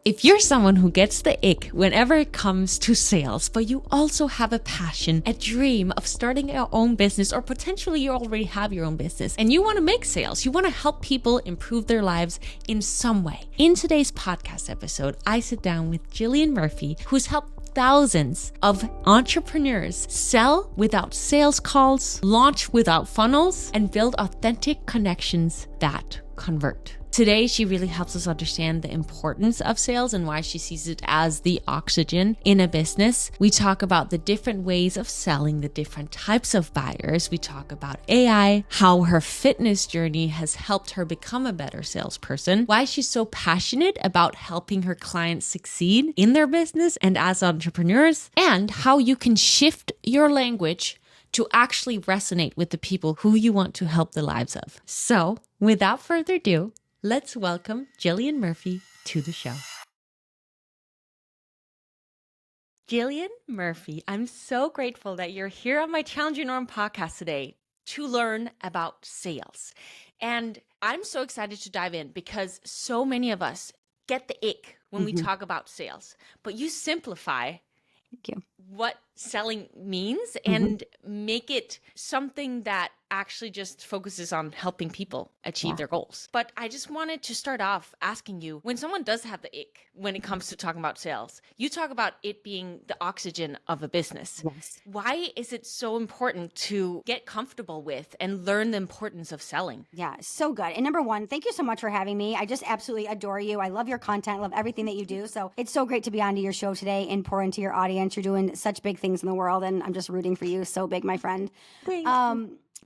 If you're someone who gets the ick whenever it comes to sales, but you also have a passion, a dream of starting your own business, or potentially you already have your own business and you want to make sales, you want to help people improve their lives in some way. In today's podcast episode, I sit down with Jillian Murphy, who's helped thousands of entrepreneurs sell without sales calls, launch without funnels, and build authentic connections that convert. Today, she really helps us understand the importance of sales and why she sees it as the oxygen in a business. We talk about the different ways of selling, the different types of buyers. We talk about AI, how her fitness journey has helped her become a better salesperson, why she's so passionate about helping her clients succeed in their business and as entrepreneurs, and how you can shift your language to actually resonate with the people who you want to help the lives of. So, without further ado, let's welcome Jillian Murphy to the show. Jillian Murphy, I'm so grateful that you're here on my Challenge Your Norm podcast today to learn about sales. And I'm so excited to dive in because so many of us get the ick when we talk about sales, but you simplify what selling means and make it something that actually just focuses on helping people achieve their goals. But I just wanted to start off asking you, when someone does have the ick when it comes to talking about sales, you talk about it being the oxygen of a business. Yes. Why is it so important to get comfortable with and learn the importance of selling? Yeah, so good. And number one, thank you so much for having me. I just absolutely adore you. I love your content, love everything that you do. So it's so great to be on to your show today and pour into your audience. You're doing such big things in the world, and I'm just rooting for you. So big, my friend. Thanks.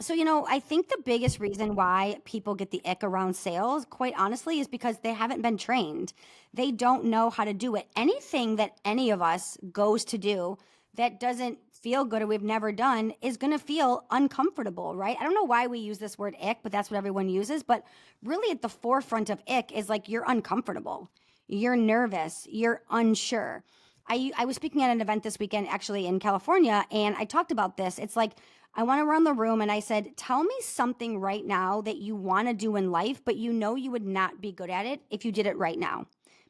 So, I think the biggest reason why people get the ick around sales, quite honestly, is because they haven't been trained. They don't know how to do it. Anything that any of us goes to do that doesn't feel good or we've never done is going to feel uncomfortable, right? I don't know why we use this word ick, but that's what everyone uses. But really at the forefront of ick is like you're uncomfortable, you're nervous, you're unsure. I was speaking at an event this weekend, actually in California, and I talked about this. It's like, I went around the room and I said, tell me something right now that you want to do in life, but you know you would not be good at it if you did it right now.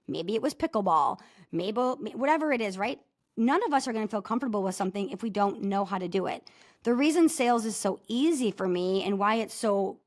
Maybe it was pickleball, maybe whatever it is, right? None of us are going to feel comfortable with something if we don't know how to do it. The reason sales is so easy for me and why it's so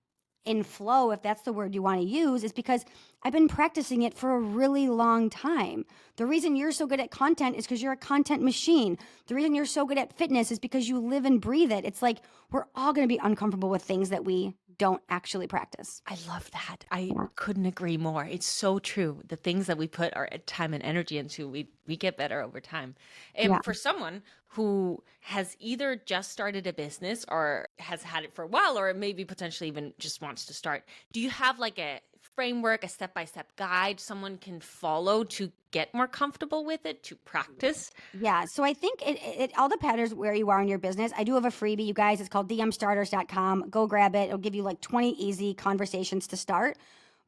in flow, if that's the word you want to use, is because I've been practicing it for a really long time. The reason you're so good at content is because you're a content machine. The reason you're so good at fitness is because you live and breathe it. It's like we're all going to be uncomfortable with things that we don't actually practice. I love that. I couldn't agree more. It's so true. The things that we put our time and energy into, we get better over time. And for someone who has either just started a business or has had it for a while, or maybe potentially even just wants to start, do you have like a framework, a step-by-step guide someone can follow to get more comfortable with it, to practice? Yeah. So I think it all depends where you are in your business. I do have a freebie, you guys. It's called dmstarters.com. Go grab it. It'll give you like 20 easy conversations to start.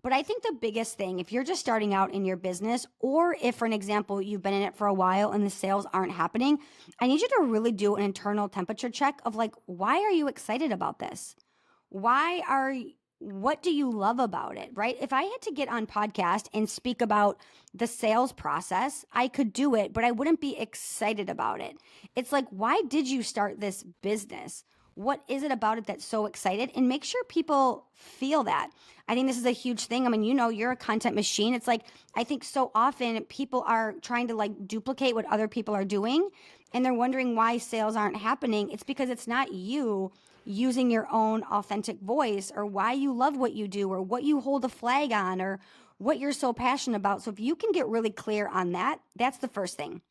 But I think the biggest thing, if you're just starting out in your business, or if, for an example, you've been in it for a while and the sales aren't happening, I need you to really do an internal temperature check of like, why are you excited about this? What do you love about it, right? If I had to get on podcast and speak about the sales process, I could do it, but I wouldn't be excited about it. It's like, why did you start this business? What is it about it that's so excited? And make sure people feel that. I think this is a huge thing. I mean, you're a content machine. It's like, I think so often people are trying to like duplicate what other people are doing, and they're wondering why sales aren't happening. It's because it's not you using your own authentic voice, or why you love what you do, or what you hold a flag on, or what you're so passionate about. So if you can get really clear on that, that's the first thing.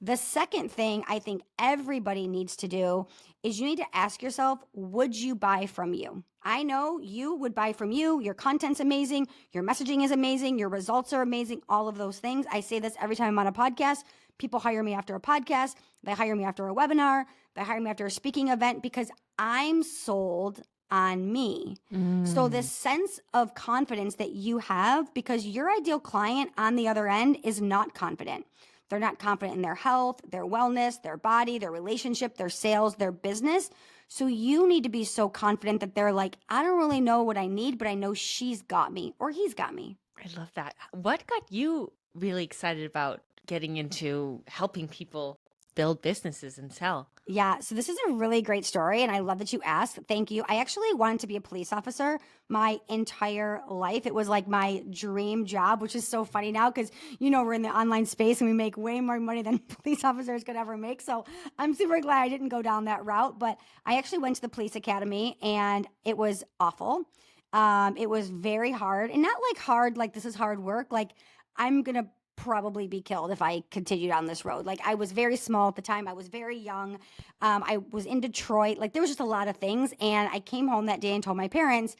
The second thing I think everybody needs to do is you need to ask yourself, would you buy from you? I know you would buy from you. Your content's amazing. Your messaging is amazing. Your results are amazing. All of those things. I say this every time I'm on a podcast. People hire me after a podcast. They hire me after a webinar. They hire me after a speaking event because I'm sold on me. So this sense of confidence that you have, because your ideal client on the other end is not confident. They're not confident in their health, their wellness, their body, their relationship, their sales, their business. So you need to be so confident that they're like, I don't really know what I need, but I know she's got me or he's got me. I love that. What got you really excited about getting into helping people build businesses and sell? Yeah, so this is a really great story, and I love that you asked. Thank you. I actually wanted to be a police officer my entire life. It was like my dream job, which is so funny now because, we're in the online space and we make way more money than police officers could ever make. So I'm super glad I didn't go down that route. But I actually went to the police academy and it was awful. It was very hard, and not like hard, like this is hard work. Like, I'm going to probably be killed if I continue down this road. Like, I was very small at the time. I was very young. I was in Detroit. Like, there was just a lot of things. And I came home that day and told my parents,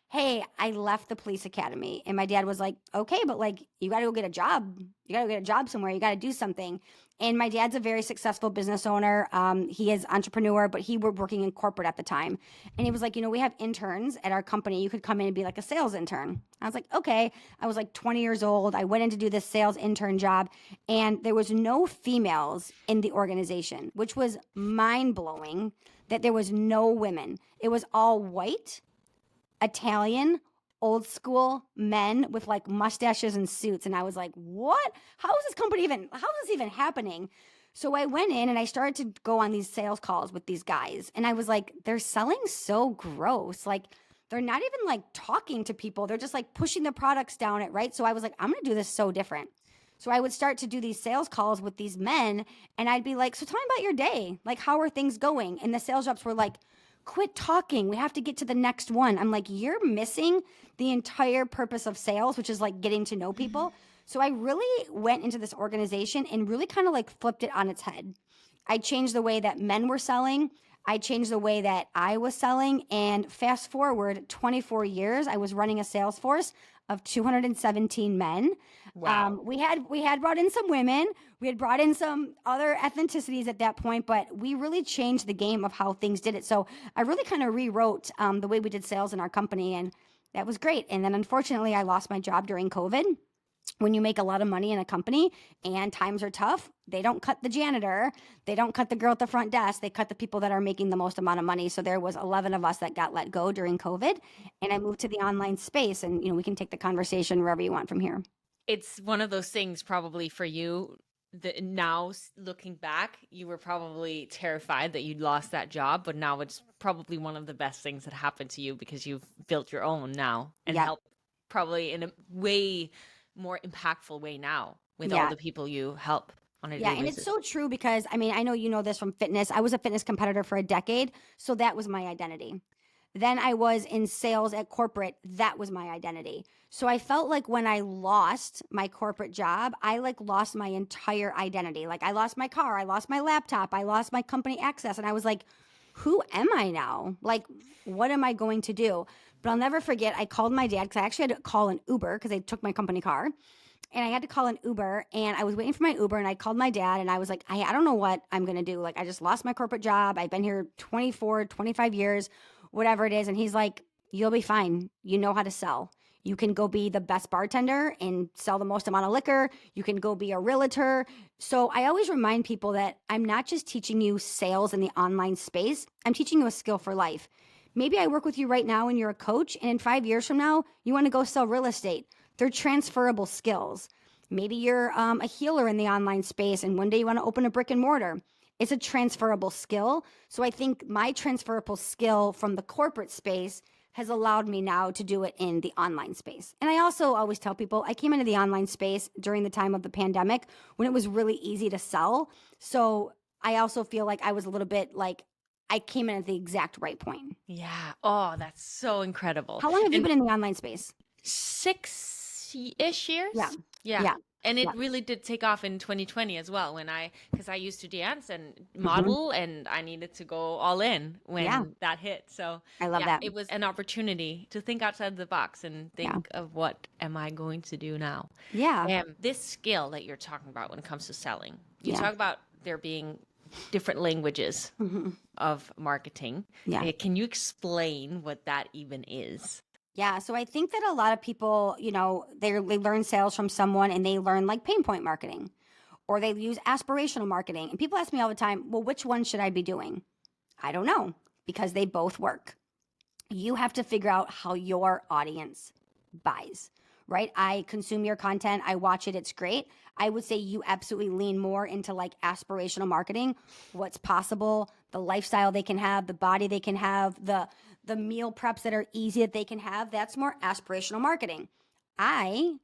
hey, I left the police academy. And my dad was like, okay, but like, you got to go get a job. You got to get a job somewhere. You got to do something. And my dad's a very successful business owner. He is entrepreneur, but he were working in corporate at the time. And he was like, we have interns at our company. You could come in and be like a sales intern. I was like, okay. I was like 20 years old. I went in to do this sales intern job, and there was no females in the organization, which was mind blowing that there was no women. It was all white, Italian, old school men with like mustaches and suits. And I was like, what? How is this company even, how is this even happening? So I went in and I started to go on these sales calls with these guys. And I was like, they're selling so gross. Like, they're not even like talking to people. They're just like pushing the products down it, right? So I was like, I'm going to do this so different. So I would start to do these sales calls with these men, and I'd be like, so tell me about your day. Like, how are things going? And the sales reps were like, quit talking. We have to get to the next one. I'm like, you're missing the entire purpose of sales, which is like getting to know people. So I really went into this organization and really kind of like flipped it on its head. I changed the way that men were selling. I changed the way that I was selling. And fast forward 24 years, I was running a sales force of 217 men. Wow. We had brought in some women. We had brought in some other ethnicities at that point, but we really changed the game of how things did it. So I really kind of rewrote the way we did sales in our company, and that was great. And then unfortunately, I lost my job during COVID. When you make a lot of money in a company and times are tough, they don't cut the janitor, they don't cut the girl at the front desk, they cut the people that are making the most amount of money. So there was 11 of us that got let go during COVID, and I moved to the online space. And we can take the conversation wherever you want from here. It's one of those things probably for you that now looking back, you were probably terrified that you'd lost that job, but now it's probably one of the best things that happened to you because you've built your own now and helped probably in a way more impactful way now with all the people you help on a daily And basis. it's so true because I mean, I know you know this from fitness. I was a fitness competitor for a decade, so that was my identity. Then I was in sales at corporate. That was my identity. So I felt like when I lost my corporate job, I like lost my entire identity. Like, I lost my car, I lost my laptop, I lost my company access. And I was like, who am I now? Like, what am I going to do? But I'll never forget, I called my dad because I actually had to call an Uber because they took my company car. And I had to call an Uber, and I was waiting for my Uber, and I called my dad, and I was like, I don't know what I'm going to do. Like, I just lost my corporate job. I've been here 24, 25 years, whatever it is. And he's like, you'll be fine. You know how to sell. You can go be the best bartender and sell the most amount of liquor. You can go be a realtor. So I always remind people that I'm not just teaching you sales in the online space. I'm teaching you a skill for life. Maybe I work with you right now and you're a coach, and in 5 years from now, you want to go sell real estate. They're transferable skills. Maybe you're a healer in the online space, and one day you want to open a brick and mortar. It's a transferable skill. So I think my transferable skill from the corporate space has allowed me now to do it in the online space. And I also always tell people I came into the online space during the time of the pandemic when it was really easy to sell. So I also feel like I was a little bit like I came in at the exact right point. Yeah. Oh, that's so incredible. How long have you been in the online space? 6-ish years. Yeah. Yeah. Yeah. And it Yeah. really did take off in 2020 as well because I used to dance and model and I needed to go all in when that hit. So I love that. it was an opportunity to think outside the box and think of what am I going to do now? Yeah. This skill that you're talking about when it comes to selling, you Yeah. talk about there being different languages of marketing. Yeah. Can you explain what that even is? Yeah. So I think that a lot of people, they learn sales from someone and they learn like pain point marketing, or they use aspirational marketing. And people ask me all the time, well, which one should I be doing? I don't know, because they both work. You have to figure out how your audience buys, right? I consume your content, I watch it, it's great. I would say you absolutely lean more into like aspirational marketing, what's possible, the lifestyle they can have, the body they can have, the meal preps that are easy that they can have. That's more aspirational marketing. I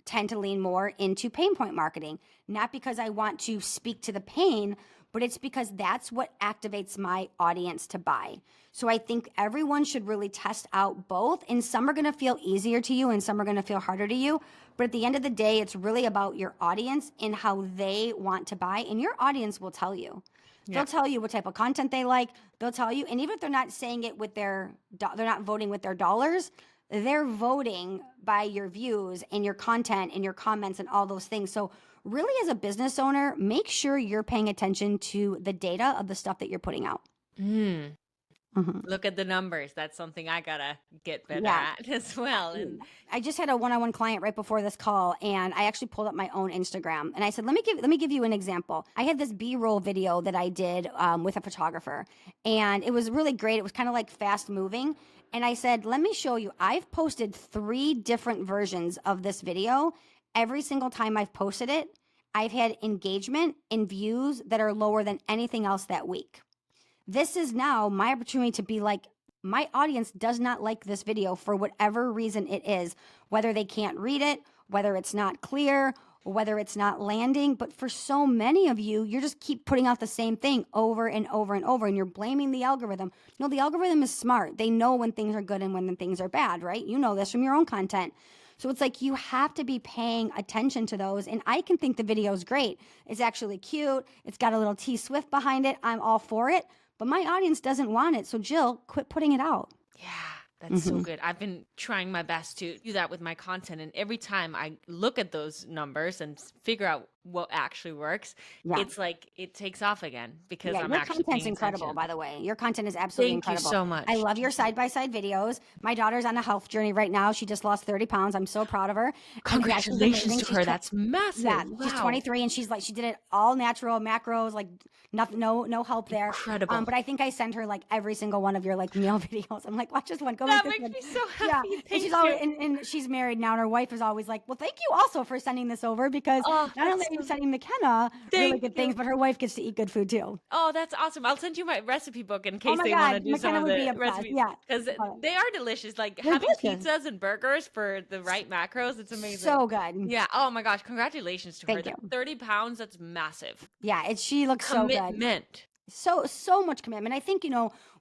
tend to lean more into pain point marketing, not because I want to speak to the pain, but it's because that's what activates my audience to buy. So I think everyone should really test out both, and some are going to feel easier to you and some are going to feel harder to you. But at the end of the day, it's really about your audience and how they want to buy, and your audience will tell you. Yeah. They'll tell you what type of content they like. They'll tell you, and even if they're not saying it with they're not voting with their dollars, they're voting by your views and your content and your comments and all those things. So really, as a business owner, make sure you're paying attention to the data of the stuff that you're putting out. Look at the numbers. That's something I gotta get better at as well. And I just had a one-on-one client right before this call, and I actually pulled up my own Instagram, and I said, let me give you an example. I had this B-roll video that I did with a photographer, and it was really great. It was kind of like fast moving. And I said, let me show you. I've posted 3 different versions of this video. Every single time I've posted it, I've had engagement and views that are lower than anything else that week. This is now my opportunity to be like, my audience does not like this video for whatever reason it is, whether they can't read it, whether it's not clear, whether it's not landing. But for so many of you, you just keep putting out the same thing over and over and over, and you're blaming the algorithm. No, the algorithm is smart. They know when things are good and when things are bad, right? You know this from your own content. So it's like you have to be paying attention to those. And I can think the video is great. It's actually cute. It's got a little T Swift behind it. I'm all for it. But my audience doesn't want it. So Jill, quit putting it out. Yeah, that's so good. I've been trying my best to do that with my content. And every time I look at those numbers and figure out what actually works, it's like it takes off again because I'm actually your content's incredible, by the way. Your content is absolutely incredible. Thank you so much. I love your side-by-side videos. My daughter's on a health journey right now. She just lost 30 pounds. I'm so proud of her. Congratulations to her. That's massive. Yeah, wow. She's 23 and she's like, she did it all natural, macros, like nothing, no help there. Incredible. But I think I send her like every single one of your like meal videos. I'm like, watch this one. Go that make this makes one. me so happy. Yeah. Thank she's you. always, and she's married now, and her wife is always like, well, thank you also for sending this over, because not only are you sending McKenna really good things, but her wife gets to eat good food too. Oh, that's awesome. I'll send you my recipe book in case they want to do some of the recipes. Yeah. Because they are delicious. Like having pizzas and burgers for the right macros, it's amazing. So good. Yeah. Oh my gosh. Congratulations to her. Thank you. 30 pounds, that's massive. Yeah, she looks so good. Commitment. So much commitment. I think,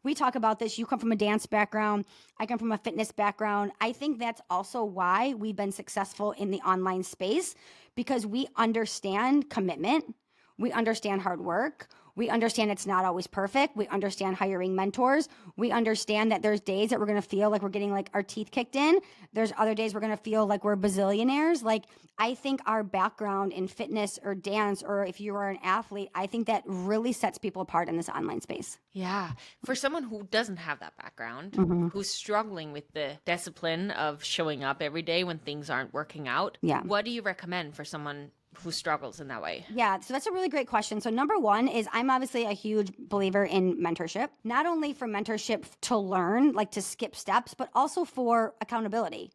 we talk about this. You come from a dance background. I come from a fitness background. I think that's also why we've been successful in the online space, because we understand commitment. We understand hard work. We understand it's not always perfect. We understand hiring mentors. We understand that there's days that we're going to feel like we're getting like our teeth kicked in. There's other days we're going to feel like we're bazillionaires. Like, I think our background in fitness or dance, or if you are an athlete, I think that really sets people apart in this online space. Yeah. For someone who doesn't have that background, who's struggling with the discipline of showing up every day when things aren't working out, what do you recommend for someone who struggles in that way? Yeah, so that's a really great question. So number one is, I'm obviously a huge believer in mentorship, not only for mentorship to learn, like to skip steps, but also for accountability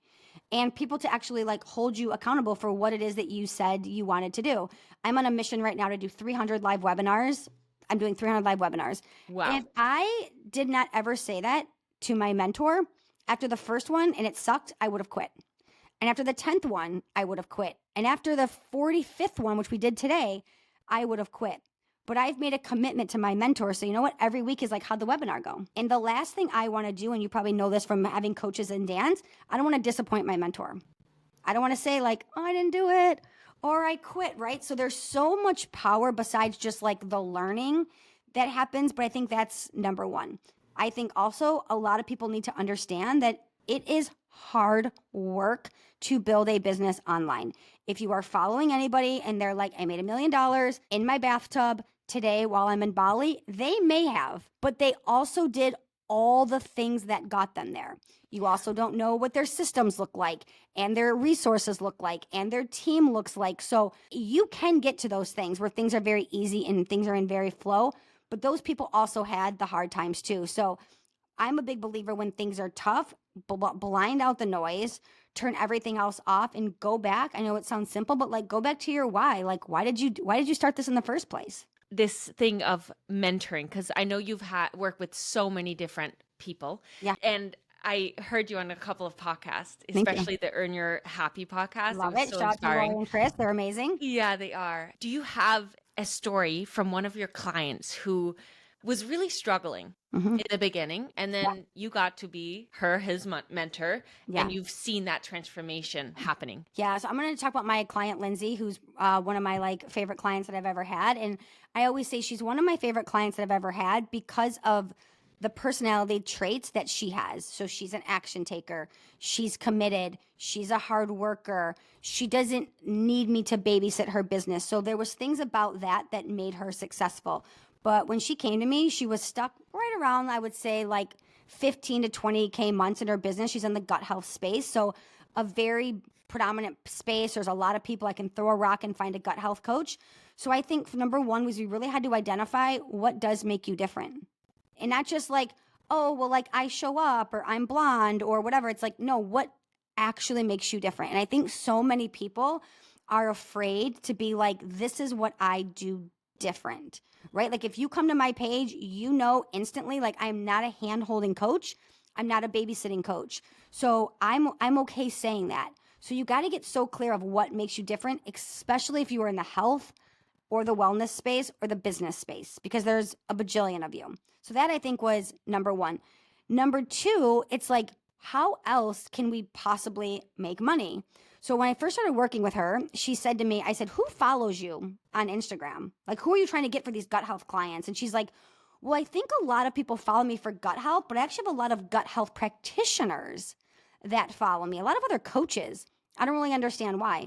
and people to actually like hold you accountable for what it is that you said you wanted to do. I'm on a mission right now to do 300 live webinars. I'm doing 300 live webinars. Wow. And if I did not ever say that to my mentor after the first one and it sucked, I would have quit. And after the 10th one, I would have quit. And after the 45th one, which we did today, I would have quit. But I've made a commitment to my mentor. So you know what? Every week is like, how'd the webinar go? And the last thing I want to do, and you probably know this from having coaches in dance, I don't want to disappoint my mentor. I don't want to say like, oh, I didn't do it, or I quit, right? So there's so much power besides just like the learning that happens. But I think that's number one. I think also a lot of people need to understand that it is hard work to build a business online. If you are following anybody and they're like, I made $1 million in my bathtub today while I'm in Bali, they may have, but they also did all the things that got them there. You also don't know what their systems look like and their resources look like and their team looks like. So you can get to those things where things are very easy and things are in very flow, but those people also had the hard times too. So I'm a big believer when things are tough, blind out the noise, turn everything else off and go back. I know it sounds simple, but like go back to your why. Like why did you start this in the first place? This thing of mentoring, because I know you've worked with so many different people. Yeah. And I heard you on a couple of podcasts, Thank you. especially the Earn Your Happy podcast. Love was it. so Shout out to Roy inspiring. and Chris. They're amazing. Yeah, they are. Do you have a story from one of your clients who was really struggling in the beginning, and then you got to be his mentor, and you've seen that transformation happening? Yeah, so I'm going to talk about my client, Lindsay, who's one of my like favorite clients that I've ever had. And I always say she's one of my favorite clients that I've ever had because of the personality traits that she has. So she's an action taker. She's committed. She's a hard worker. She doesn't need me to babysit her business. So there was things about that made her successful. But when she came to me, she was stuck right around, I would say, like 15 to 20K months in her business. She's in the gut health space. So a very predominant space. There's a lot of people. I can throw a rock and find a gut health coach. So I think number one was we really had to identify what does make you different. And not just like, oh, well, like I show up or I'm blonde or whatever. It's like, no, what actually makes you different? And I think so many people are afraid to be like, this is what I do different, right? Like if you come to my page, you know instantly, like I'm not a hand-holding coach. I'm not a babysitting coach. So I'm okay saying that. So you got to get so clear of what makes you different, especially if you are in the health or the wellness space or the business space, because there's a bajillion of you. So that I think was number one. Number two, it's like, how else can we possibly make money? So when I first started working with her, she said to me, I said, who follows you on Instagram? Like, who are you trying to get for these gut health clients? And she's like, well, I think a lot of people follow me for gut health, but I actually have a lot of gut health practitioners that follow me, a lot of other coaches. I don't really understand why.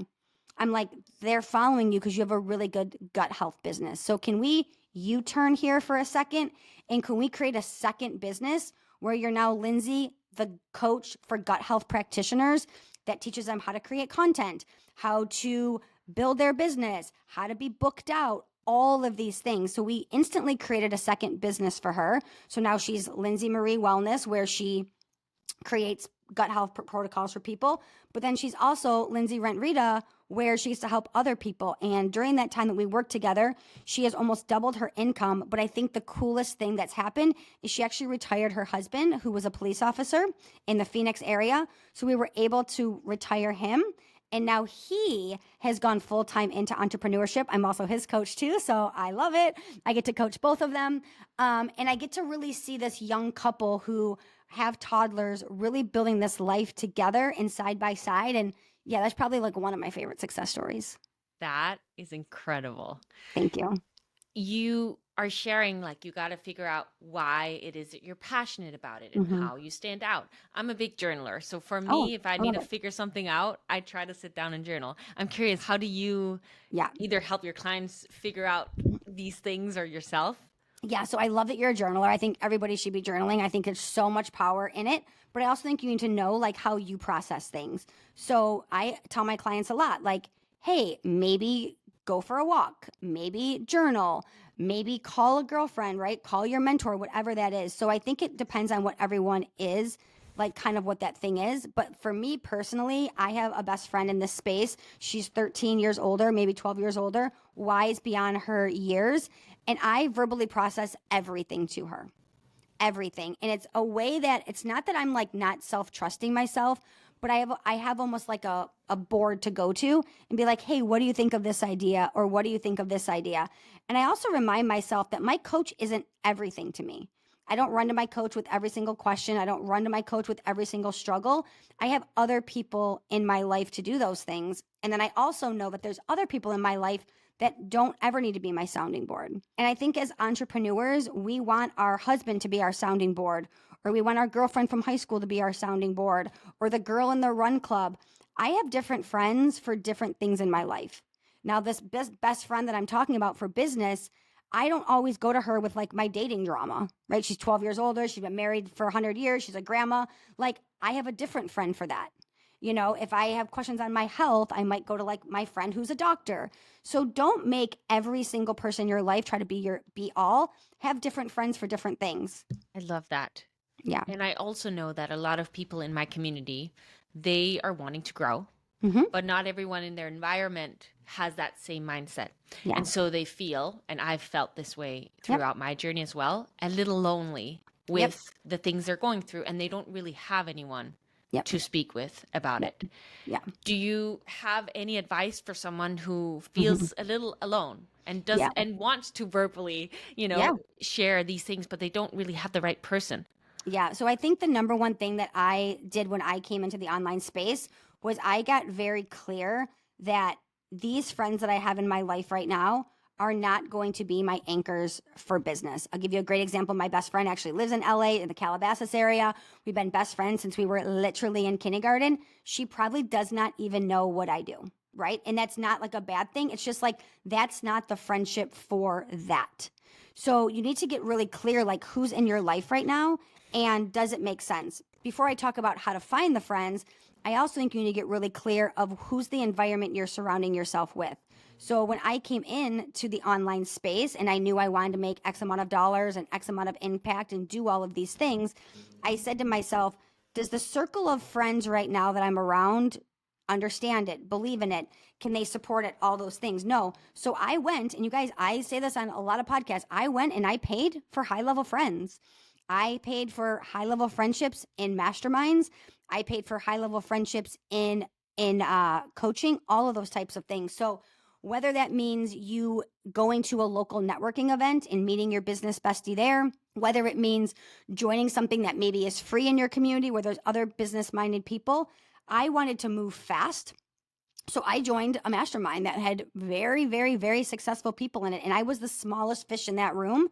I'm like, they're following you because you have a really good gut health business. So can we U-turn here for a second? And can we create a second business where you're now Lindsay, the coach for gut health practitioners that teaches them how to create content, how to build their business, how to be booked out, all of these things. So we instantly created a second business for her. So now she's Lindsay Marie Wellness, where she creates gut health protocols for people. But then she's also Lindsay Rent Rita, where she gets to help other people. And during that time that we worked together, she has almost doubled her income. But I think the coolest thing that's happened is she actually retired her husband, who was a police officer in the Phoenix area. So we were able to retire him. And now he has gone full-time into entrepreneurship. I'm also his coach too, so I love it. I get to coach both of them. And I get to really see this young couple who have toddlers really building this life together and side by side. And yeah, that's probably like one of my favorite success stories. That is incredible. Thank you. You are sharing, like, you got to figure out why it is that you're passionate about it and how you stand out. I'm a big journaler. So for me, if I need to figure something out, I try to sit down and journal. I'm curious, how do you either help your clients figure out these things or yourself? Yeah, so I love that you're a journaler. I think everybody should be journaling. I think there's so much power in it. But I also think you need to know like how you process things. So I tell my clients a lot, like, hey, maybe go for a walk, maybe journal, maybe call a girlfriend, right? Call your mentor, whatever that is. So I think it depends on what everyone is, like kind of what that thing is. But for me personally, I have a best friend in this space. She's 13 years older, maybe 12 years older, wise beyond her years. And I verbally process everything to her. Everything. And it's a way that it's not that I'm like not self-trusting myself, but I have almost like a board to go to and be like, hey, what do you think of this idea? Or what do you think of this idea? And I also remind myself that my coach isn't everything to me. I don't run to my coach with every single question. I don't run to my coach with every single struggle. I have other people in my life to do those things. And then I also know that there's other people in my life that don't ever need to be my sounding board. And I think as entrepreneurs, we want our husband to be our sounding board, or we want our girlfriend from high school to be our sounding board, or the girl in the run club. I have different friends for different things in my life. Now, this best friend that I'm talking about for business, I don't always go to her with like my dating drama, right? She's 12 years older. She's been married for 100 years. She's a grandma. Like I have a different friend for that. You know, if I have questions on my health, I might go to like my friend who's a doctor. So don't make every single person in your life try to be your be all. Have different friends for different things. I love that. Yeah. And I also know that a lot of people in my community, they are wanting to grow, Mm-hmm. but not everyone in their environment has that same mindset. Yeah. And so they feel, and I've felt this way Yep. throughout my journey as well, a little lonely Yep. with the things they're going through, and they don't really have anyone Yep. to speak with about Yep. it. Yeah. Do you have any advice for someone who Mm-hmm. feels a little alone and Yeah. wants to verbally, Yeah. share these things, but they don't really have the right person? Yeah. So I think the number one thing that I did when I came into the online space was I got very clear that these friends that I have in my life right now are not going to be my anchors for business. I'll give you a great example. My best friend actually lives in LA in the Calabasas area. We've been best friends since we were literally in kindergarten. She probably does not even know what I do, right? And that's not like a bad thing. It's just like that's not the friendship for that. So you need to get really clear like who's in your life right now and does it make sense? Before I talk about how to find the friends, I also think you need to get really clear of who's the environment you're surrounding yourself with. So when I came in to the online space and I knew I wanted to make X amount of dollars and X amount of impact and do all of these things, I said to myself, does the circle of friends right now that I'm around understand it, believe in it? Can they support it? All those things. No. So I went, and you guys, I say this on a lot of podcasts. I went and I paid for high level friends. I paid for high level friendships in masterminds. I paid for high level friendships in coaching, all of those types of things. So whether that means you going to a local networking event and meeting your business bestie there, whether it means joining something that maybe is free in your community where there's other business minded people, I wanted to move fast. So I joined a mastermind that had very, very, very successful people in it. And I was the smallest fish in that room.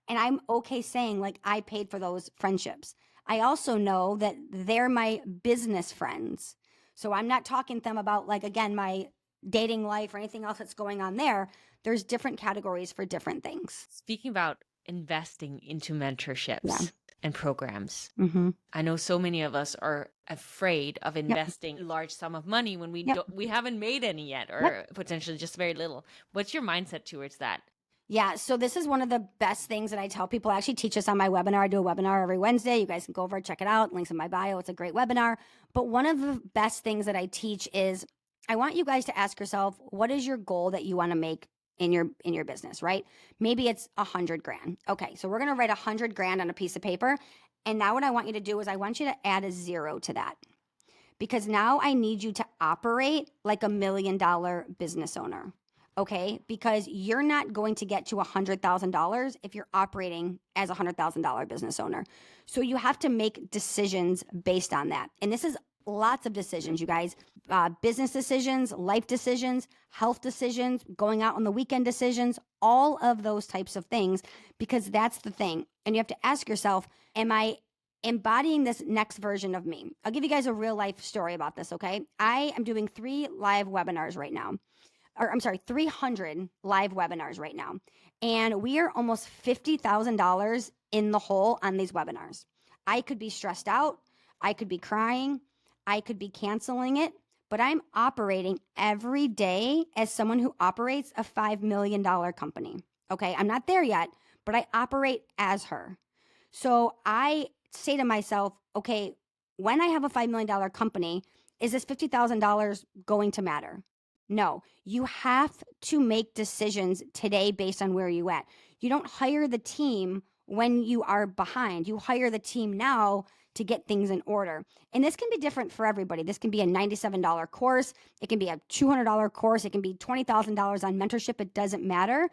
And I'm okay saying, like, I paid for those friendships. I also know that they're my business friends. So I'm not talking to them about, like, again, my dating life or anything else that's going on there. There's different categories for different things. Speaking about investing into mentorships Yeah. and programs, Mm-hmm. I know so many of us are afraid of Yep. investing a large sum of money when Yep. we haven't made any yet, or Yep. potentially just very little. What's your mindset towards that? Yeah, so this is one of the best things that I tell people. I actually teach this on my webinar. I do a webinar every Wednesday. You guys can go over, check it out. Links in my bio. It's a great webinar. But one of the best things that I teach is I want you guys to ask yourself, what is your goal that you want to make in your business, right? Maybe it's 100 grand. Okay, so we're going to write 100 grand on a piece of paper. And now what I want you to do is I want you to add a 0 to that. Because now I need you to operate like $1 million business owner. Okay, because you're not going to get to $100,000 if you're operating as a $100,000 business owner. So you have to make decisions based on that. And this is lots of decisions, you guys. Business decisions, life decisions, health decisions, going out on the weekend decisions, all of those types of things, because that's the thing. And you have to ask yourself, am I embodying this next version of me? I'll give you guys a real life story about this, okay? I am doing 3 live webinars right now. 300 live webinars right now. And we are almost $50,000 in the hole on these webinars. I could be stressed out. I could be crying. I could be canceling it. But I'm operating every day as someone who operates a $5 million company. Okay, I'm not there yet, but I operate as her. So I say to myself, okay, when I have a $5 million company, is this $50,000 going to matter? No, you have to make decisions today based on where you at. You don't hire the team when you are behind. You hire the team now to get things in order. And this can be different for everybody. This can be a $97 course. It can be a $200 course. It can be $20,000 on mentorship. It doesn't matter.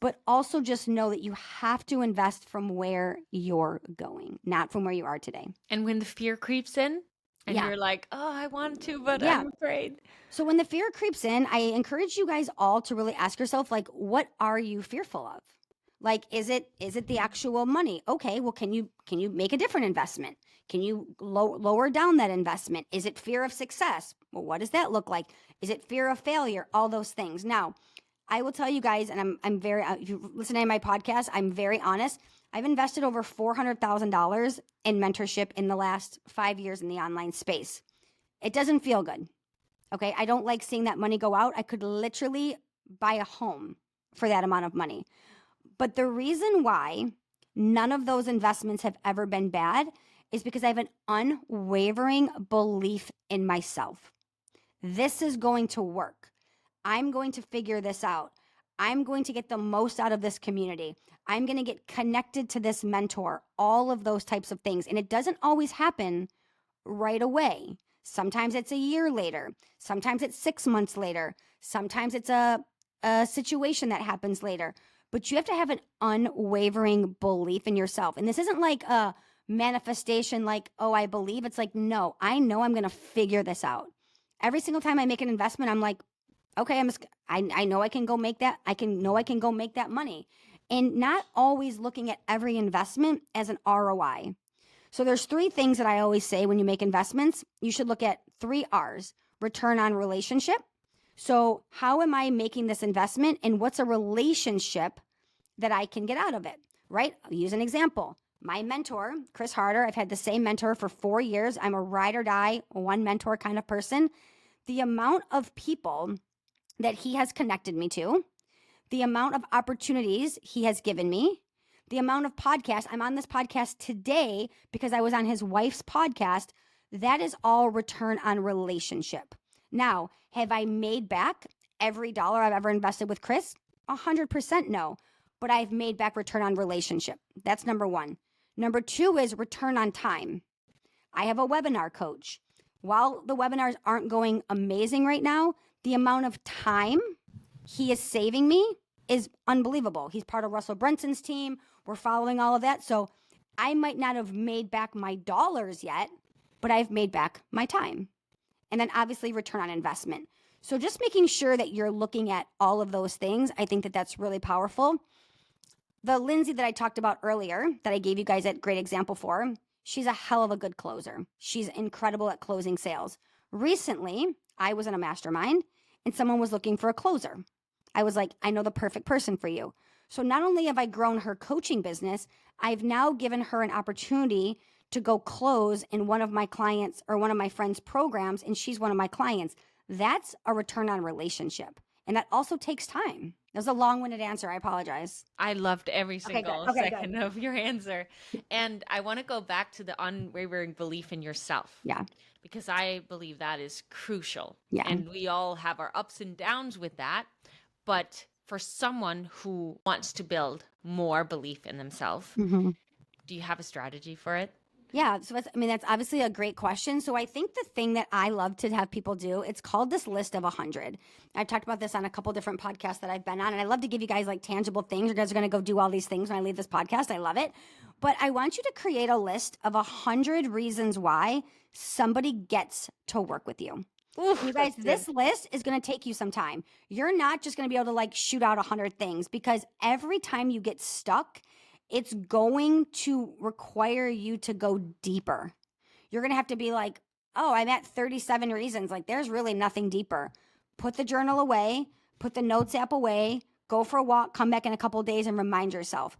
But also just know that you have to invest from where you're going, not from where you are today. And when the fear creeps in, and Yeah. you're like, oh, I want to, but Yeah. I'm afraid. So when the fear creeps in, I encourage you guys all to really ask yourself, like, what are you fearful of? Like, is it the actual money? Okay, well, can you make a different investment? Can you lower down that investment? Is it fear of success? Well, what does that look like? Is it fear of failure? All those things. Now, I will tell you guys, and I'm very, if you listen to my podcast, I'm very honest. I've invested over $400,000 in mentorship in the last 5 years in the online space. It doesn't feel good. Okay, I don't like seeing that money go out. I could literally buy a home for that amount of money. But the reason why none of those investments have ever been bad, is because I have an unwavering belief in myself. This is going to work. I'm going to figure this out. I'm going to get the most out of this community. I'm going to get connected to this mentor, all of those types of things. And it doesn't always happen right away. Sometimes it's a year later. Sometimes it's 6 months later. Sometimes it's a situation that happens later. But you have to have an unwavering belief in yourself. And this isn't like a manifestation like, oh, I believe. It's like, no, I know I'm going to figure this out. Every single time I make an investment, I'm like, okay, I know I can go make that. I can go make that money. And not always looking at every investment as an ROI. So there's 3 things that I always say when you make investments. You should look at 3 R's: return on relationship. So how am I making this investment, and what's a relationship that I can get out of it, right? I'll use an example. My mentor, Chris Harder, I've had the same mentor for 4 years. I'm a ride or die, one mentor kind of person. The amount of people that he has connected me to, the amount of opportunities he has given me, the amount of podcasts. I'm on this podcast today because I was on his wife's podcast. That is all return on relationship. Now, have I made back every dollar I've ever invested with Chris? 100% no. But I've made back return on relationship. That's number 1. Number 2 is return on time. I have a webinar coach. While the webinars aren't going amazing right now, the amount of time he is saving me is unbelievable. He's part of Russell Brunson's team. We're following all of that. So I might not have made back my dollars yet, but I've made back my time. And then obviously return on investment. So just making sure that you're looking at all of those things, I think that that's really powerful. The Lindsay that I talked about earlier, that I gave you guys a great example for, she's a hell of a good closer. She's incredible at closing sales. Recently, I was in a mastermind and someone was looking for a closer. I was like, I know the perfect person for you. So not only have I grown her coaching business, I've now given her an opportunity to go close in one of my clients or one of my friends' programs, and she's one of my clients. That's a return on relationship. And that also takes time. That was a long-winded answer. I apologize. I loved every single good. second of your answer. And I want to go back to the unwavering belief in yourself. Yeah. Because I believe that is crucial. Yeah. And we all have our ups and downs with that. But for someone who wants to build more belief in themselves, do you have a strategy for it? Yeah. So that's obviously a great question. So I think the thing that I love to have people do, it's called this list of 100. I've talked about this on a couple different podcasts that I've been on, and I love to give you guys like tangible things. You guys are going to go do all these things when I leave this podcast. I love it. But I want you to create a list of 100 reasons why somebody gets to work with you. Oof, you guys, this list is going to take you some time. You're not just going to be able to like shoot out 100 things, because every time you get stuck, it's going to require you to go deeper. You're going to have to be like, oh, I'm at 37 reasons. Like, there's really nothing deeper. Put the journal away, put the notes app away, go for a walk, come back in a couple of days and remind yourself.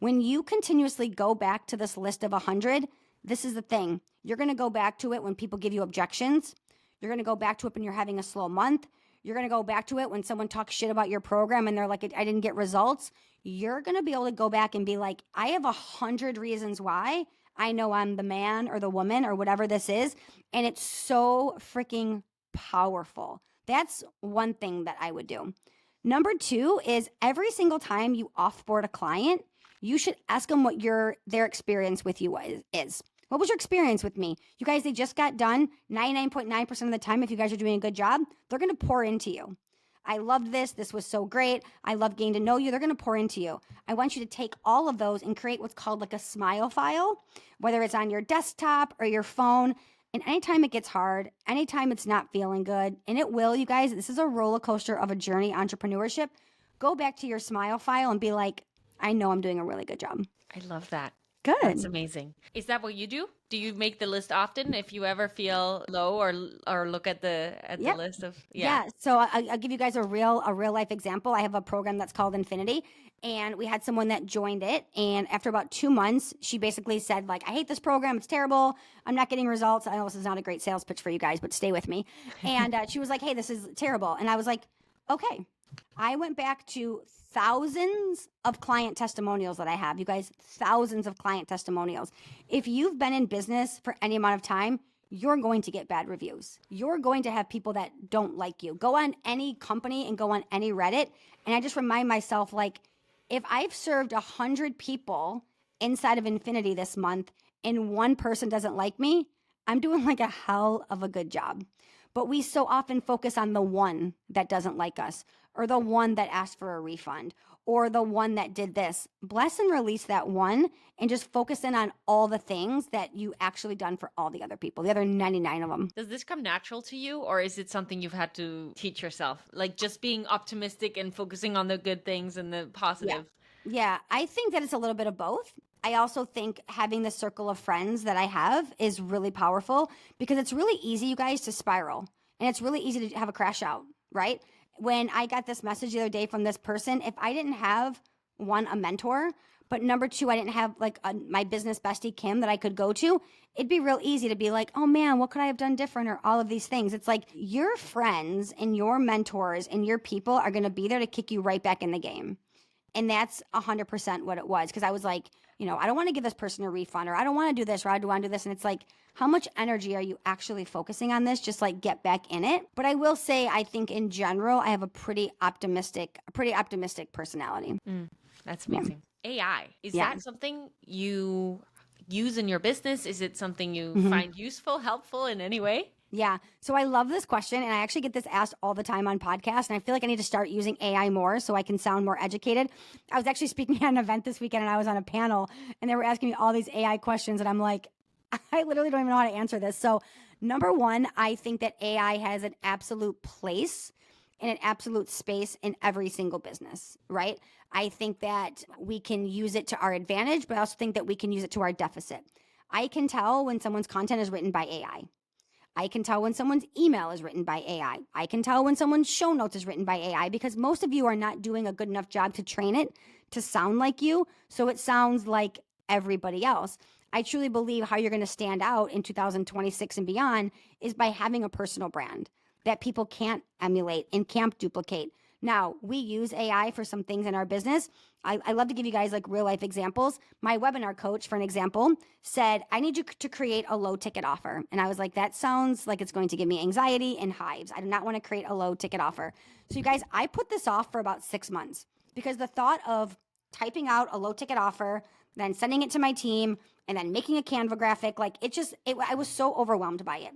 When you continuously go back to this list of 100, this is the thing. You're going to go back to it when people give you objections. You're going to go back to it when you're having a slow month. You're going to go back to it when someone talks shit about your program and they're like, I didn't get results. You're going to be able to go back and be like, I have 100 reasons why I know I'm the man or the woman or whatever this is. And it's so freaking powerful. That's one thing that I would do. Number 2 is every single time you offboard a client, you should ask them what their experience with you is. What was your experience with me? You guys, they just got done. 99.9% of the time, if you guys are doing a good job, they're going to pour into you. I loved this. This was so great. I love getting to know you. They're going to pour into you. I want you to take all of those and create what's called like a smile file, whether it's on your desktop or your phone. And anytime it gets hard, anytime it's not feeling good, and it will, you guys, this is a roller coaster of a journey, entrepreneurship. Go back to your smile file and be like, I know I'm doing a really good job. I love that. Good. That's amazing. Is that what you do? Do you make the list often if you ever feel low or look at the list of Yeah. So I'll give you guys a real life example. I have a program that's called Infinity, and we had someone that joined it, and after about 2 months, she basically said like, I hate this program. It's terrible. I'm not getting results. I know this is not a great sales pitch for you guys, but stay with me. And she was like, hey, this is terrible. And I was like, okay, I went back to thousands of client testimonials that I have. You guys, thousands of client testimonials. If you've been in business for any amount of time, you're going to get bad reviews. You're going to have people that don't like you. Go on any company and go on any Reddit. And I just remind myself, like, if I've served 100 people inside of Infinity this month and one person doesn't like me, I'm doing like a hell of a good job. But we so often focus on the one that doesn't like us, or the one that asked for a refund, or the one that did this. Bless and release that one and just focus in on all the things that you actually done for all the other people, the other 99 of them. Does this come natural to you, or is it something you've had to teach yourself? Like just being optimistic and focusing on the good things and the positive? Yeah, I think that it's a little bit of both. I also think having the circle of friends that I have is really powerful because it's really easy, you guys, to spiral. And it's really easy to have a crash out, right? When I got this message the other day from this person, if I didn't have one, a mentor, but number two, I didn't have like my business bestie, Kim, that I could go to, it'd be real easy to be like, oh man, what could I have done different, or all of these things. It's like your friends and your mentors and your people are going to be there to kick you right back in the game. And that's 100% what it was. Because I was like, I don't want to give this person a refund, or I don't want to do this, or I don't want to do this. And it's like, how much energy are you actually focusing on this? Just like get back in it. But I will say, I think in general, I have a pretty optimistic personality. That's amazing. Yeah. AI, is that something you use in your business? Is it something you find useful, helpful in any way? Yeah. So I love this question. And I actually get this asked all the time on podcasts. And I feel like I need to start using AI more so I can sound more educated. I was actually speaking at an event this weekend and I was on a panel and they were asking me all these AI questions. And I'm like, I literally don't even know how to answer this. So number one, I think that AI has an absolute place and an absolute space in every single business, right? I think that we can use it to our advantage, but I also think that we can use it to our deficit. I can tell when someone's content is written by AI. I can tell when someone's email is written by AI. I can tell when someone's show notes is written by AI because most of you are not doing a good enough job to train it to sound like you. So it sounds like everybody else. I truly believe how you're going to stand out in 2026 and beyond is by having a personal brand that people can't emulate and can't duplicate. Now, we use AI for some things in our business. I love to give you guys like real life examples. My webinar coach, for an example, said, I need you to create a low ticket offer. And I was like, that sounds like it's going to give me anxiety and hives. I do not want to create a low ticket offer. So you guys, I put this off for about 6 months because the thought of typing out a low ticket offer, then sending it to my team and then making a Canva graphic, like I was so overwhelmed by it.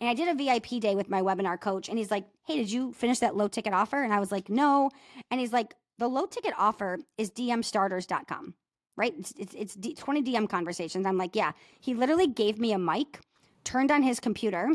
And I did a VIP day with my webinar coach and he's like, hey, did you finish that low ticket offer? And I was like, no. And he's like, the low ticket offer is dmstarters.com, right? It's 20 DM conversations. I'm like, yeah. He literally gave me a mic, turned on his computer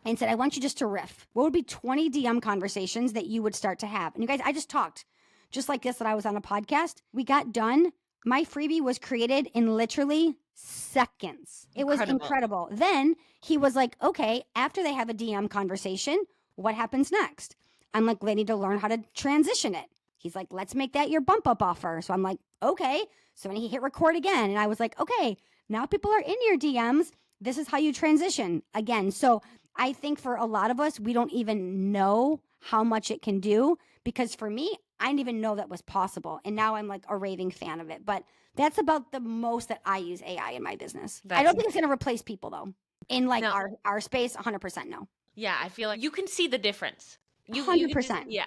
and said, I want you just to riff. What would be 20 DM conversations that you would start to have? And you guys, I just talked just like this, that I was on a podcast. We got done. My freebie was created in literally seconds. It was incredible. Then he was like, okay, after they have a DM conversation, what happens next? I'm like, they need to learn how to transition it. He's like, let's make that your bump up offer. So I'm like, okay. So when he hit record again, and I was like, okay, now people are in your DMs. This is how you transition again. So I think for a lot of us, we don't even know how much it can do because for me, I didn't even know that was possible. And now I'm like a raving fan of it. But that's about the most that I use AI in my business. I don't think it's going to replace people though. In like our space, 100% no. Yeah, I feel like you can see the difference. 100%. Yeah.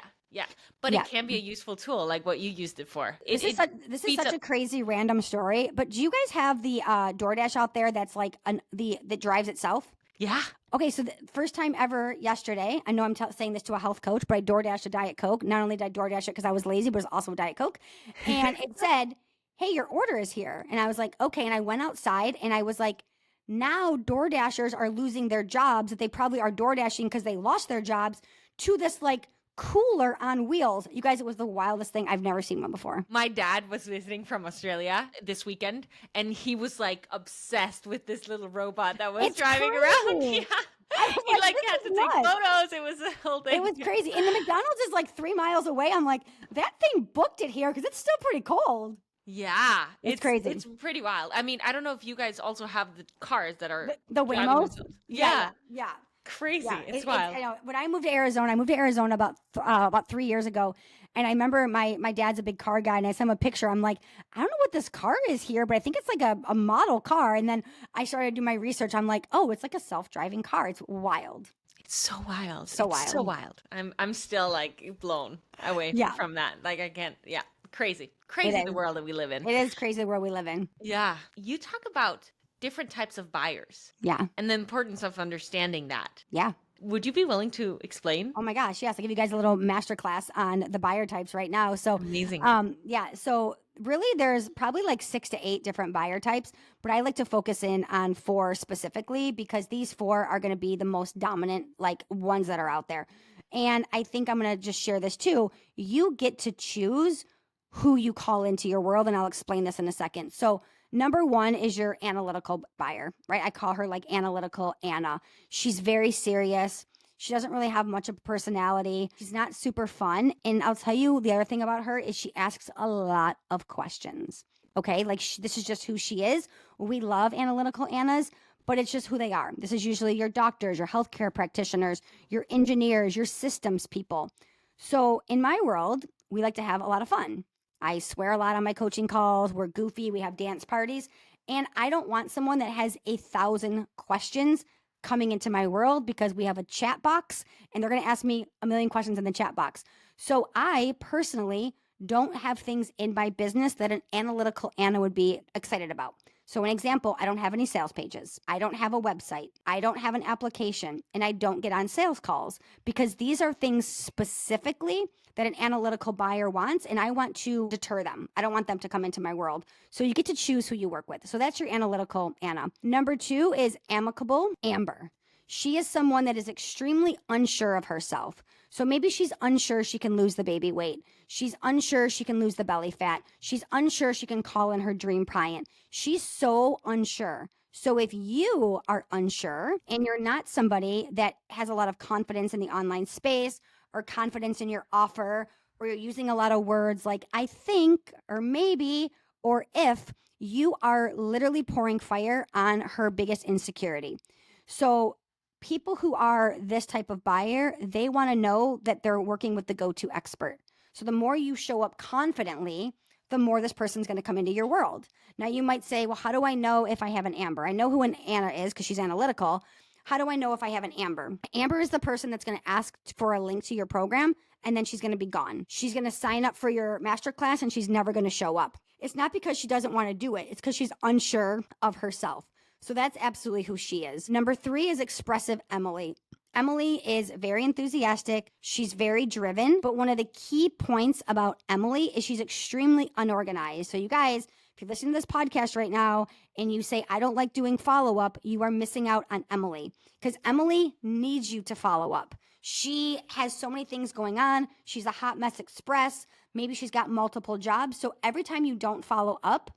But it can be a useful tool, like what you used it for. This is such a crazy random story. But do you guys have the DoorDash out there that's like that drives itself? Yeah. Okay, so the first time ever yesterday, I know I'm saying this to a health coach, but I DoorDashed a Diet Coke. Not only did I DoorDash it because I was lazy, but it was also a Diet Coke. And it said, hey, your order is here. And I was like, okay. And I went outside and I was like, now DoorDashers are losing their jobs that they probably are DoorDashing because they lost their jobs to this like cooler on wheels. You guys, it was the wildest thing. I've never seen one before. My dad was visiting from Australia this weekend and he was like obsessed with this little robot that was driving around. Yeah. He like had to take photos. It was a whole thing. It was crazy. And the McDonald's is like 3 miles away. I'm like, that thing booked it here because it's still pretty cold. Yeah. It's crazy. It's pretty wild. I mean, I don't know if you guys also have the cars that are the Waymos. Yeah. Crazy. Yeah, It's wild. I know. When I moved to Arizona about 3 years ago, and I remember my dad's a big car guy, and I sent him a picture. I'm like, I don't know what this car is here, but I think it's like a model car. And then I started to do my research. I'm like, oh, it's like a self-driving car. It's wild, It's so wild. so It's so wild. wild. I'm still like blown away Yeah, from that. Like I can't. Yeah, crazy, it crazy the is. world that we live in. It is crazy the world we live in. Yeah, you talk about different types of buyers Yeah, and the importance of understanding that. yeah. Would you be willing to explain? Oh my gosh, yes. I'll give you guys a little masterclass on the buyer types right now. So, Amazing. yeah. So really there's probably like 6 to 8 different buyer types, but I like to focus in on 4 specifically because these 4 are going to be the most dominant, like ones that are out there. And I think I'm going to just share this too. You get to choose who you call into your world. And I'll explain this in a second. So number 1 is your analytical buyer, right? I call her like analytical Anna. She's very serious. She doesn't really have much of a personality. She's not super fun. And I'll tell you the other thing about her is she asks a lot of questions. Okay. Like this is just who she is. We love analytical Annas, but it's just who they are. This is usually your doctors, your healthcare practitioners, your engineers, your systems people. So in my world, we like to have a lot of fun. I swear a lot on my coaching calls. We're goofy. We have dance parties. And I don't want someone that has 1,000 questions coming into my world because we have a chat box and they're going to ask me a million questions in the chat box. So I personally don't have things in my business that an analytical Anna would be excited about. So an example, I don't have any sales pages. I don't have a website. I don't have an application, and I don't get on sales calls because these are things specifically that an analytical buyer wants, and I want to deter them. I don't want them to come into my world. So you get to choose who you work with. So that's your analytical Anna. Number 2 is amicable Amber. She is someone that is extremely unsure of herself. So maybe she's unsure she can lose the baby weight. She's unsure she can lose the belly fat. She's unsure she can call in her dream client. She's so unsure. So if you are unsure and you're not somebody that has a lot of confidence in the online space or confidence in your offer, or you're using a lot of words like I think or maybe or if, you are literally pouring fire on her biggest insecurity. So people who are this type of buyer, they want to know that they're working with the go-to expert. So the more you show up confidently, the more this person's going to come into your world. Now you might say, well, how do I know if I have an Amber? I know who an Anna is because she's analytical. How do I know if I have an Amber? Amber is the person that's going to ask for a link to your program and then she's going to be gone. She's going to sign up for your masterclass and she's never going to show up. It's not because she doesn't want to do it. It's because she's unsure of herself. So that's absolutely who she is. Number 3 is expressive Emily. Emily is very enthusiastic. She's very driven. But one of the key points about Emily is she's extremely unorganized. So you guys, if you're listening to this podcast right now and you say, I don't like doing follow-up, you are missing out on Emily because Emily needs you to follow up. She has so many things going on. She's a hot mess express. Maybe she's got multiple jobs. So every time you don't follow up,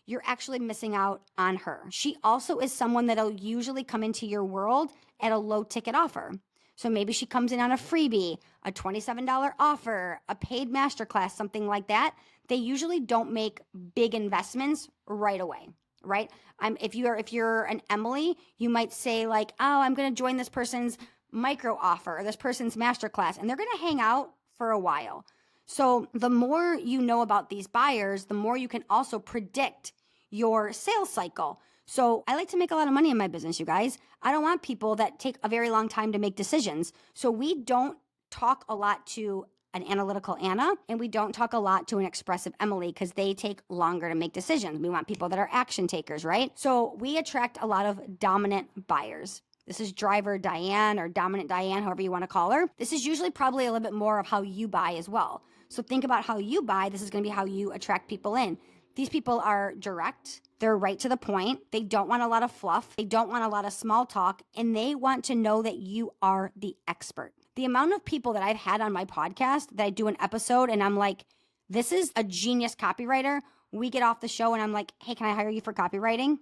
you're actually missing out on her. She also is someone that'll usually come into your world at a low ticket offer. So maybe she comes in on a freebie, a $27 offer, a paid masterclass, something like that. They usually don't make big investments right away, right? If you're an Emily, you might say like, oh, I'm going to join this person's micro offer or this person's masterclass, and they're going to hang out for a while. So the more you know about these buyers, the more you can also predict your sales cycle. So I like to make a lot of money in my business, you guys. I don't want people that take a very long time to make decisions. So we don't talk a lot to an analytical Anna and we don't talk a lot to an expressive Emily because they take longer to make decisions. We want people that are action takers, right? So we attract a lot of dominant buyers. This is driver Diane or dominant Diane, however you want to call her. This is usually probably a little bit more of how you buy as well. So think about how you buy. This is going to be how you attract people in. These people are direct. They're right to the point. They don't want a lot of fluff. They don't want a lot of small talk. And they want to know that you are the expert. The amount of people that I've had on my podcast that I do an episode and I'm like, this is a genius copywriter. We get off the show and I'm like, hey, can I hire you for copywriting?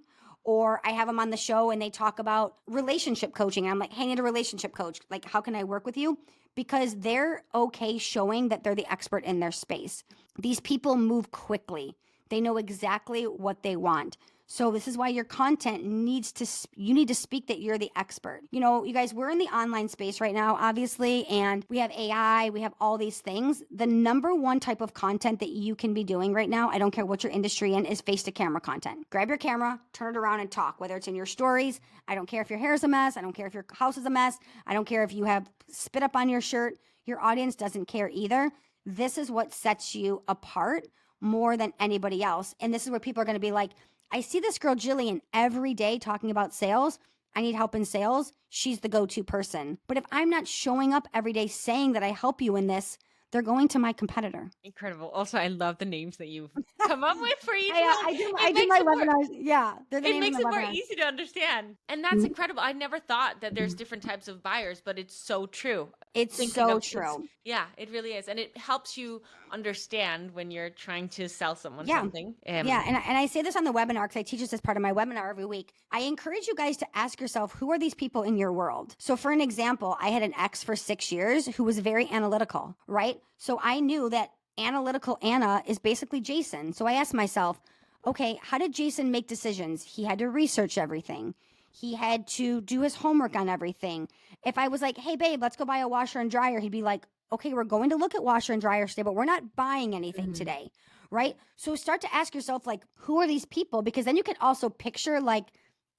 Or I have them on the show and they talk about relationship coaching. And I'm like, hey, I need a relationship coach. Like, how can I work with you? Because they're okay showing that they're the expert in their space. These people move quickly. They know exactly what they want. So this is why your content you need to speak that you're the expert. You know, you guys, we're in the online space right now, obviously, and we have AI, we have all these things. The number one type of content that you can be doing right now, I don't care what your industry in, is face to camera content. Grab your camera, turn it around and talk, whether it's in your stories. I don't care if your hair is a mess. I don't care if your house is a mess. I don't care if you have spit up on your shirt. Your audience doesn't care either. This is what sets you apart more than anybody else. And this is where people are going to be like, I see this girl, Jillian, every day talking about sales. I need help in sales. She's the go-to person. But if I'm not showing up every day saying that I help you in this, they're going to my competitor. Incredible. Also, I love the names that you've come up with for each one. I do my webinars. Yeah. It makes it more easy to understand. And that's incredible. I never thought that there's different types of buyers, but it's so true. It's so true. Yeah, it really is. And it helps you understand when you're trying to sell someone Yeah. something. Yeah. And I say this on the webinar because I teach this as part of my webinar every week. I encourage you guys to ask yourself, who are these people in your world? So for an example, I had an ex for 6 years who was very analytical, right? So I knew that analytical Anna is basically Jason. So I asked myself, okay, how did Jason make decisions? He had to research everything. He had to do his homework on everything. If I was like, hey, babe, let's go buy a washer and dryer, he'd be like, okay, we're going to look at washer and dryer today, but we're not buying anything today, right? So start to ask yourself, like, who are these people? Because then you can also picture, like,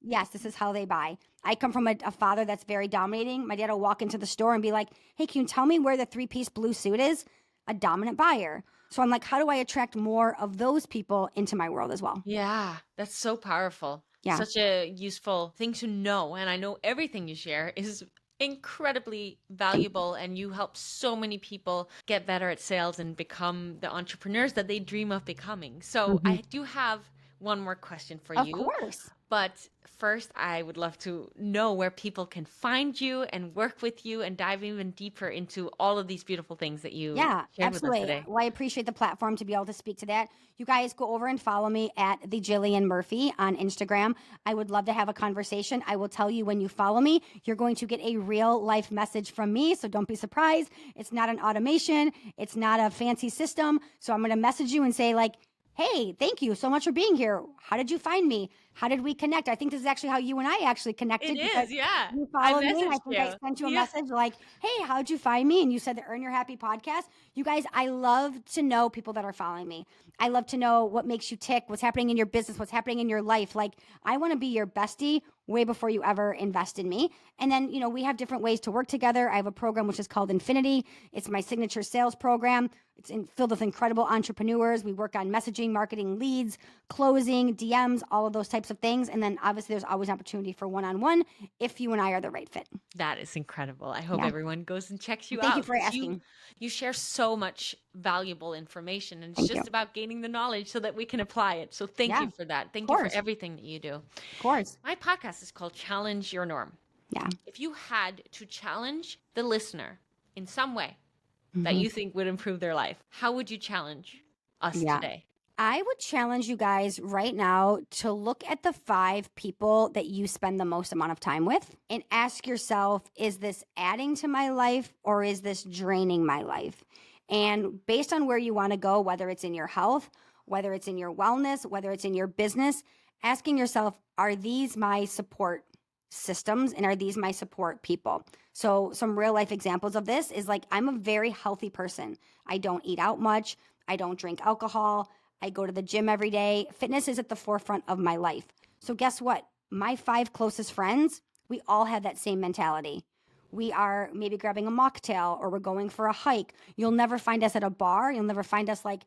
yes, this is how they buy. I come from a father that's very dominating. My dad will walk into the store and be like, hey, can you tell me where the 3-piece blue suit is? A dominant buyer. So I'm like, how do I attract more of those people into my world as well? Yeah, that's so powerful. Yeah. Such a useful thing to know. And I know everything you share is incredibly valuable, and you help so many people get better at sales and become the entrepreneurs that they dream of becoming. So I do have one more question for you. Of course. But first, I would love to know where people can find you and work with you and dive even deeper into all of these beautiful things that you shared absolutely. with us today. Well, I appreciate the platform to be able to speak to that. You guys go over and follow me at the Jillian Murphy on Instagram. I would love to have a conversation. I will tell you when you follow me, you're going to get a real life message from me. So don't be surprised. It's not an automation. It's not a fancy system. So I'm going to message you and say, like, hey, thank you so much for being here. How did you find me? How did we connect? I think this is actually how you and I actually connected. It is, yeah. You followed me. I think you. I sent you a message like, hey, how'd you find me? And you said the Earn Your Happy podcast. You guys, I love to know people that are following me. I love to know what makes you tick, what's happening in your business, what's happening in your life. Like, I want to be your bestie way before you ever invest in me. And then, you know, we have different ways to work together. I have a program which is called Infinity. It's my signature sales program. It's filled with incredible entrepreneurs. We work on messaging, marketing, leads, closing, DMs, all of those types of things. And then obviously there's always opportunity for one-on-one if you and I are the right fit. That is incredible. I hope everyone goes and checks you out. Thank you for asking. You share so much valuable information, and it's just about gaining the knowledge so that we can apply it. So thank you for that. Thank you for everything that you do. Of course. My podcast is called Challenge Your Norm. Yeah. If you had to challenge the listener in some way that you think would improve their life, how would you challenge us today? I would challenge you guys right now to look at the 5 people that you spend the most amount of time with and ask yourself, is this adding to my life or is this draining my life? And based on where you want to go, whether it's in your health, whether it's in your wellness, whether it's in your business, asking yourself, are these my support systems and are these my support people? So some real life examples of this is like, I'm a very healthy person. I don't eat out much. I don't drink alcohol. I go to the gym every day. Fitness is at the forefront of my life. So guess what? My 5 closest friends, we all have that same mentality. We are maybe grabbing a mocktail or we're going for a hike. You'll never find us at a bar. You'll never find us like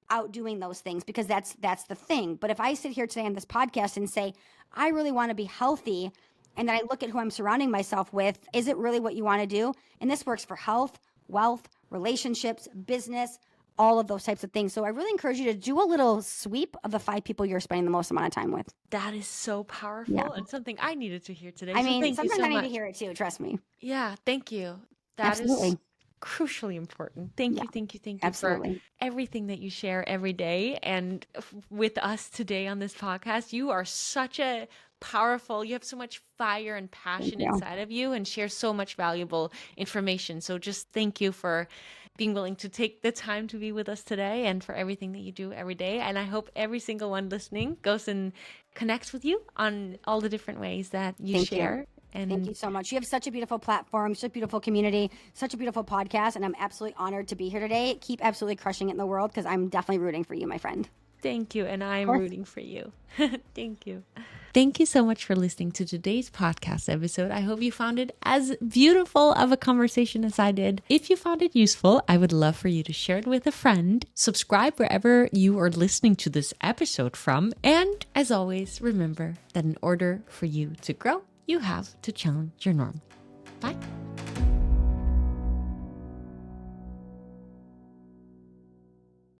out doing those things because that's the thing. But if I sit here today on this podcast and say, I really want to be healthy, and then I look at who I'm surrounding myself with, is it really what you want to do? And this works for health, wealth, relationships, business, all of those types of things. So I really encourage you to do a little sweep of the 5 people you're spending the most amount of time with. That is so powerful and something I needed to hear today. I mean, so sometimes so I need much. to hear it too, trust me. Yeah, thank you. That is crucially important. Thank you for everything that you share every day. And with us today on this podcast, you are such a powerful, you have so much fire and passion inside of you and share so much valuable information. So just thank you for being willing to take the time to be with us today and for everything that you do every day. And I hope every single one listening goes and connects with you on all the different ways that you Thank share. you. And Thank you so much. You have such a beautiful platform, such a beautiful community, such a beautiful podcast, and I'm absolutely honored to be here today. Keep absolutely crushing it in the world because I'm definitely rooting for you, my friend. Thank you. And I'm rooting for you. Thank you. Thank you so much for listening to today's podcast episode. I hope you found it as beautiful of a conversation as I did. If you found it useful, I would love for you to share it with a friend. Subscribe wherever you are listening to this episode from. And as always, remember that in order for you to grow, you have to challenge your norm. Bye.